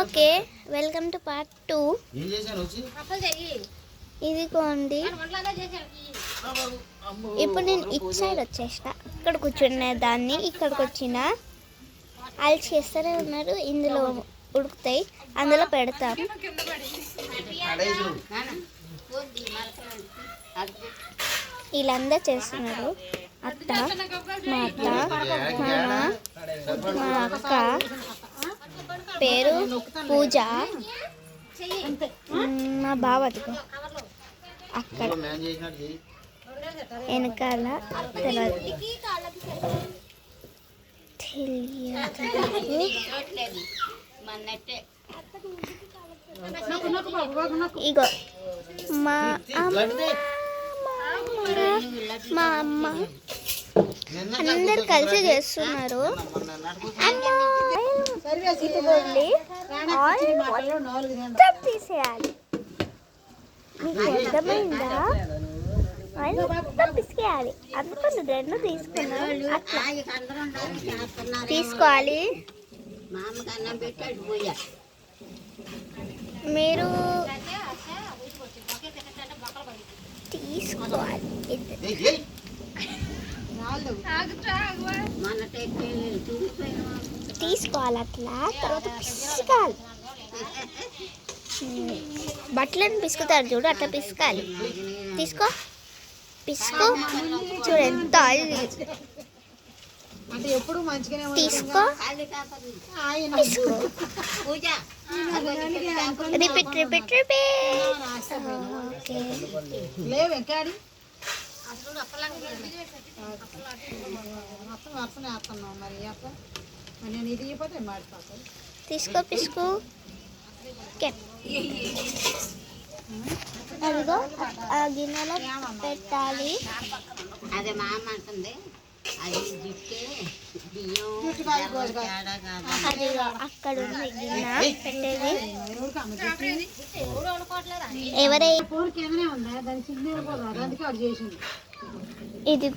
Okay, welcome to part 2. ఇదిగోండి, ఇప్పుడు నేను ఇటు సైడ్ వచ్చేసిన. ఇక్కడ కూర్చునే దాన్ని, ఇక్కడికి వచ్చిన వాళ్ళు చేస్తూనే ఉన్నారు. ఇందులో ఉడుకుతాయి, అందులో పెడతాం. వీళ్ళందరూ చేస్తున్నారు. అత్త, మా అత్త, మామ, మా అక్క, పేరు పూజ, మా బావ అదిగో అక్కడ వెనకాల ఇగో మా అమ్మ అందరు కలిసి చేస్తున్నారు. ఇదిగోండి, మొత్తం తీసేయాలి. మీకు అర్థమైందా? ఆయిల్ మొత్తం పిసికేయాలి. అందుకని రెండు తీసుకున్నాను. అట్లా తీసుకోవాలి. మీరు తీసుకోవాలి, తీసుకోవాలి. అట్లా తర్వాత పిసుకాలి. బట్టలను పిసుకుతారు చూడు, అట్లా పిసుకాలి. తీసుకో, పిసుకో. చూడు ఎంత ఆయిల్. తీసుకో, పిసుకో. Repeat repeat repeat. తీసుకో, పిసుకో. అదిగో ఆ గిన్నెలో పెట్టాలి. అదే మా అమ్మ అంటుంది, అదిగో అక్కడ ఉంది గిన్నె పెట్టేది. ఎవరై ఇది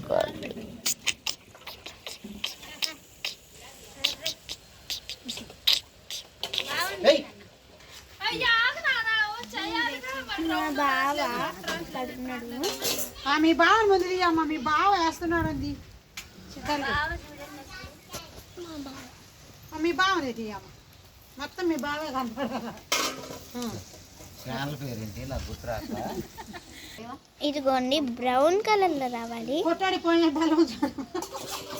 బావ అక్కడ ఉన్నాడు. మీ బావ ముందు అమ్మ, మీ బావ వేస్తున్నాడు. అంది మీ బావనే తీయమ్మ, మొత్తం మీ బావే కనపడాలి. ఇదిగోండి, బ్రౌన్ కలర్ లో రావాలి.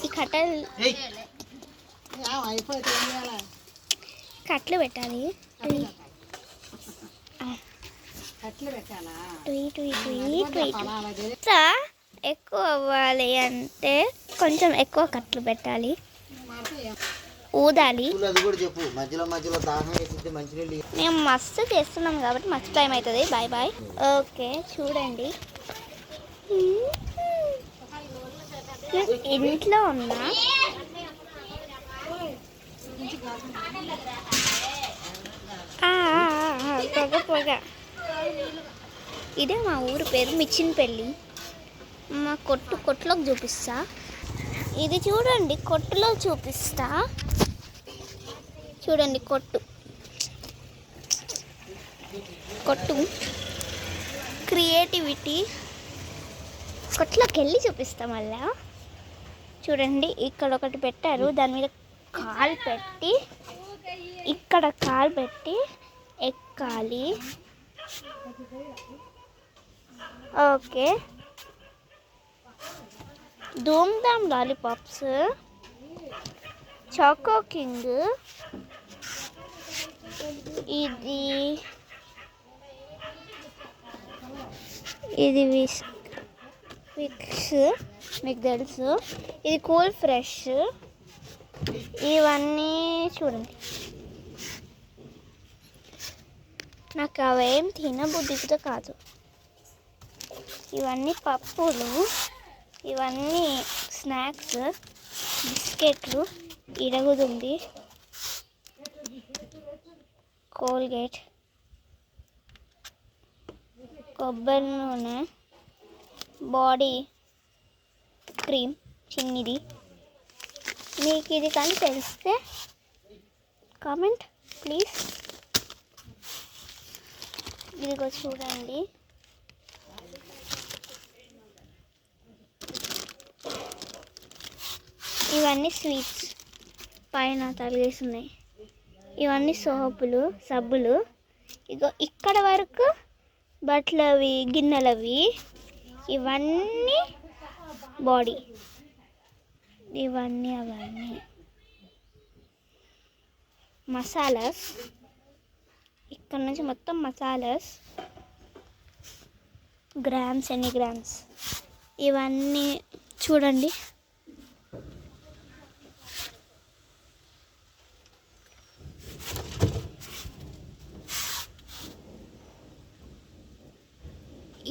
ఈ కట్టలు కట్లు పెట్టాలి. ఎక్కువ అవ్వాలి అంటే కొంచెం ఎక్కువ కట్లు పెట్టాలి. ఊదాలి. మేము మస్తు చేస్తున్నాం కాబట్టి మస్తు టైం అవుతుంది. Bye bye. ఓకే, చూడండి, ఇంట్లో ఉన్నా పొగ. ఇదే మా ఊరు పేరు మిచ్చినపల్లి. మా కొట్టులోకి చూపిస్తా. ఇది చూడండి, కొట్టులో చూపిస్తా. చూడండి, కొట్టు క్రియేటివిటీ. కొట్టులోకి వెళ్ళి చూపిస్తా మళ్ళా. చూడండి, ఇక్కడ ఒకటి పెట్టారు, దాని మీద కాలు పెట్టి, ఇక్కడ కాలు పెట్టి ఎక్కాలి. ఓకే, ధూమ్ ధామ్ లాలీపాప్స్, చాకో కింగ్, ఇది విక్స్, మీకు తెలుసు. ఇది కూల్ ఫ్రెష్. ఇవన్నీ చూడండి, నాకు అవేం తినబుద్ధితో కాదు. ఇవన్నీ పప్పులు, ఇవన్నీ స్నాక్స్, బిస్కెట్లు. ఇరుగుతుంది కోల్గేట్, కొబ్బరి నూనె, బాడీ క్రీమ్ చిన్నది. మీకు ఇది కానీ తెలిస్తే కామెంట్ ప్లీజ్. ఇదిగో చూడండి, ఇవన్నీ స్వీట్స్ పైన తలిగేస్తున్నాయి. ఇవన్నీ సోపులు, సబ్బులు. ఇగో ఇక్కడ వరకు బట్టలవి, గిన్నెలవి, ఇవన్నీ బాడీ, ఇవన్నీ అవన్నీ మసాలాస్. ఇక్కడ నుంచి మొత్తం మసాలాస్, గ్రామ్స్, ఎన్ని గ్రామ్స్, ఇవన్నీ చూడండి.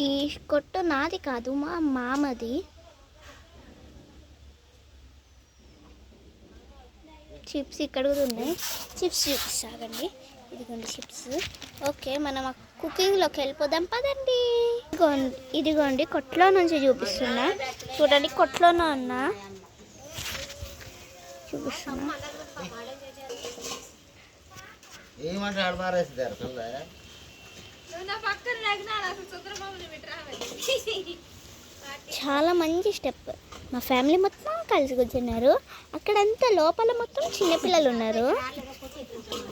ఈ కొట్టు నాది కాదు, మా మామది. చిప్స్ ఇక్కడ కూడా ఉన్నాయి. చిప్స్ చూపిస్తాగండి, ఇదిగోండి చిప్స్. ఓకే, మనం కుకింగ్లోకి వెళ్ళిపోదాం పదండి. ఇదిగోండి కొట్లో నుంచి చూపిస్తున్నా, చూడండి కొట్లోనే ఉన్నా చూపిస్తున్నా. చాలా మంచి స్టెప్. మా ఫ్యామిలీ మొత్తం కలిసి కూర్చున్నారు. అక్కడంతా లోపల మొత్తం చిన్నపిల్లలు ఉన్నారు.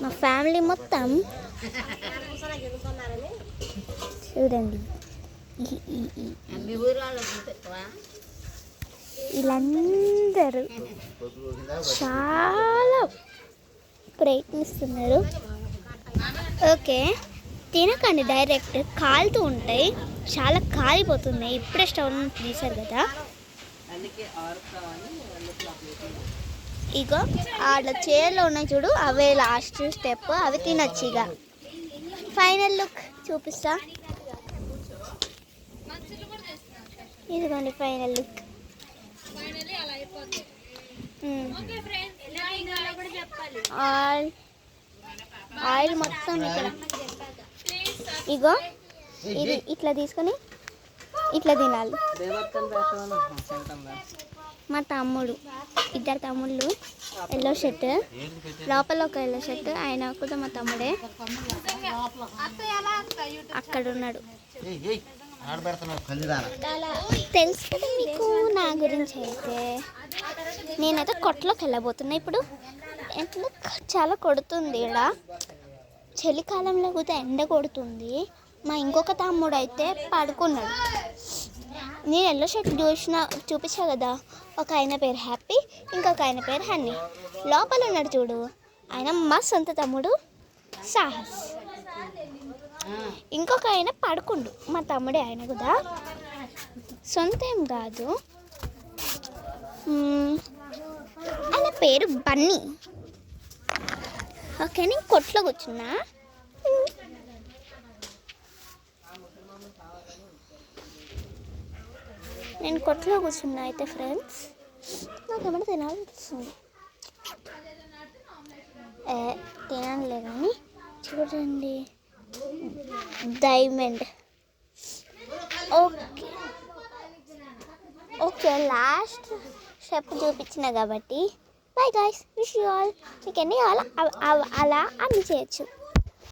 మా ఫ్యామిలీ మొత్తం చూడండి, వీళ్ళందరూ చాలా ప్రయత్నిస్తున్నారు. ఓకే, తినకండి, డైరెక్ట్ కాలుతూ ఉంటాయి, చాలా కాలిపోతున్నాయి. ఇప్పుడే స్టవ్ తీశారు కదా. ఇగో ఆడ చైర్లో ఉన్నాయి చూడు, అవే లాస్ట్ స్టెప్, అవి తినొచ్చు. ఇక ఫైనల్ లుక్ చూపిస్తా, ఇదిగోండి ఫైనల్ లుక్. ఆయిల్ మొత్తం ఇక్కడ. ఇగో ఇది ఇట్లా తీసుకొని ఇట్లా తినాలి. మా తమ్ముడు, ఇద్దరు తమ్ముళ్ళు, ఎల్లో షర్ట్, లోపల ఒక ఎల్లో షర్ట్, ఆయన కూడా మా తమ్ముడే, అక్కడ ఉన్నాడు. తెలుసు కదా మీకు నా గురించి. అయితే నేనైతే కొట్లోకి వెళ్ళబోతున్నా ఇప్పుడు. ఎండ చాలా కొడుతుంది ఇక్కడ, చలికాలంలో కూడా ఎండ కొడుతుంది. మా ఇంకొక తమ్ముడు అయితే పడుకున్నాడు. నేను ఎల్లో షర్ట్ చూపించా కదా, ఒక ఆయన పేరు హ్యాపీ, ఇంకొక ఆయన పేరు హన్నీ. లోపల ఉన్నాడు చూడు, ఆయన మా సొంత తమ్ముడు సాహస్. ఇంకొక ఆయన పడుకుండు, మా తమ్ముడే, ఆయన కూడా సొంత ఏం కాదు, ఆయన పేరు బన్నీ. ఓకే, నేను కొట్లో కూర్చున్నా. నేను కొట్లో కూర్చున్నా అయితే ఫ్రెండ్స్, నాకేమైనా తినాలనిపిస్తుంది. తినలే కానీ చూడండి, diamond. Okay okay, last step చూపించిన కాబట్టి bye guys, wish you all. మీకు ఎన్ని కావాలో అలా అన్ని చేయొచ్చు.